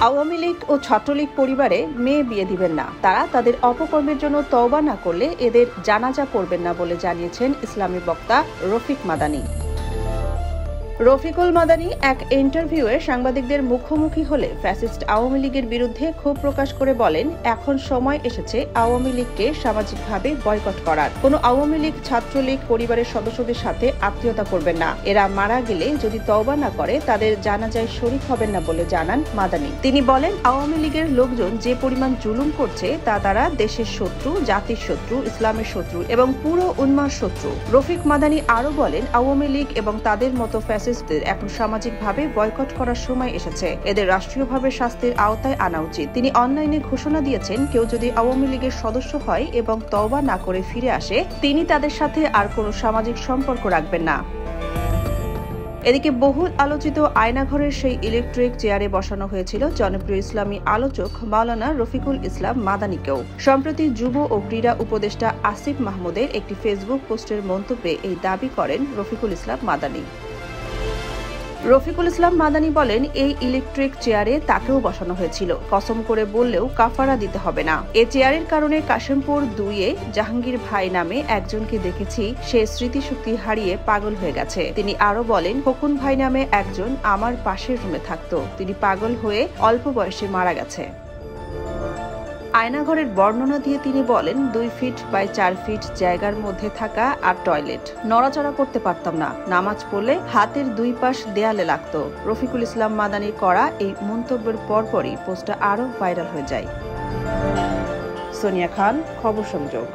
আওয়ামী লীগ ও ছাত্রলীগ পরিবারে মেয়ে বিয়ে দিবেন না, তারা তাদের অপকর্মের জন্য তওবা না করলে এদের জানাজা পড়বেন না বলে জানিয়েছেন ইসলামী বক্তা রফিক মাদানী। রফিকুল মাদানী এক ইন্টারভিউয়ে সাংবাদিকদের মুখোমুখি হলে ফ্যাসিস্ট আওয়ামী লীগের বিরুদ্ধে ক্ষোভ প্রকাশ করে বলেন, এখন সময় এসেছে আওয়ামী লীগকে সামাজিকভাবে বয়কট করার। কোনো আওয়ামী লীগ ছাত্রলীগ পরিবারের সদস্যদের সাথে আত্মীয়তা করবেন না। এরা মারা গেলে যদি তওবা না করে তাদের জানাজায় শরীক হবেন না বলে জানান মাদানী। তিনি বলেন, আওয়ামী লীগের লোকজন যে পরিমাণ জুলুম করছে তা তারা দেশের শত্রু, জাতির শত্রু, ইসলামের শত্রু এবং পুরো উম্মার শত্রু। রফিক মাদানী আরো বলেন, আওয়ামী লীগ এবং তাদের মতো এখন সামাজিকভাবে বয়কট করার সময় এসেছে। এদের রাষ্ট্রীয়ভাবে শাস্তির আওতায় আনা উচিত। তিনি অনলাইনে ঘোষণা দিয়েছেন, কেউ যদি আওয়ামী লীগের সদস্য হয় এবং তওবা না করে ফিরে আসে, তিনি তাদের সাথে আর কোনো সামাজিক সম্পর্ক রাখবেন না। এদিকে বহুল আলোচিত আয়নাঘরের সেই ইলেকট্রিক চেয়ারে বসানো হয়েছিল জনপ্রিয় ইসলামী আলোচক মাওলানা রফিকুল ইসলাম মাদানীকেও। সম্প্রতি যুব ও ক্রীড়া উপদেষ্টা আসিফ মাহমুদের একটি ফেসবুক পোস্টের মন্তব্যে এই দাবি করেন রফিকুল ইসলাম মাদানী। রফিকুল ইসলাম মাদানী বলেন, এই ইলেকট্রিক চেয়ারে তাকেও বসানো হয়েছিল। কসম করে বললেও কাফারা দিতে হবে না। এ চেয়ারের কারণে কাশিমপুর 2-এ জাহাঙ্গীর ভাই নামে একজনকে দেখেছি, সে স্মৃতিশক্তি হারিয়ে পাগল হয়ে গেছে। তিনি আরো বলেন, খোকন ভাই নামে একজন আমার পাশের রুমে থাকতো, তিনি পাগল হয়ে অল্প বয়সে মারা গেছে। আয়নাঘরের বর্ণনা দিয়ে তিনি বলেন, 2 ফিট বাই 4 ফিট জায়গার মধ্যে থাকা আর টয়লেট। নড়াচড়া করতে পারতাম না, নামাজ পড়লে হাতের 2 পাশ দেয়ালে লাগতো। রফিকুল ইসলাম মাদানীর করা এই মন্তব্যের পরপরই পোস্টটা আরো ভাইরাল হয়ে যায়। সোনিয়া খান, খবর সংযোগ।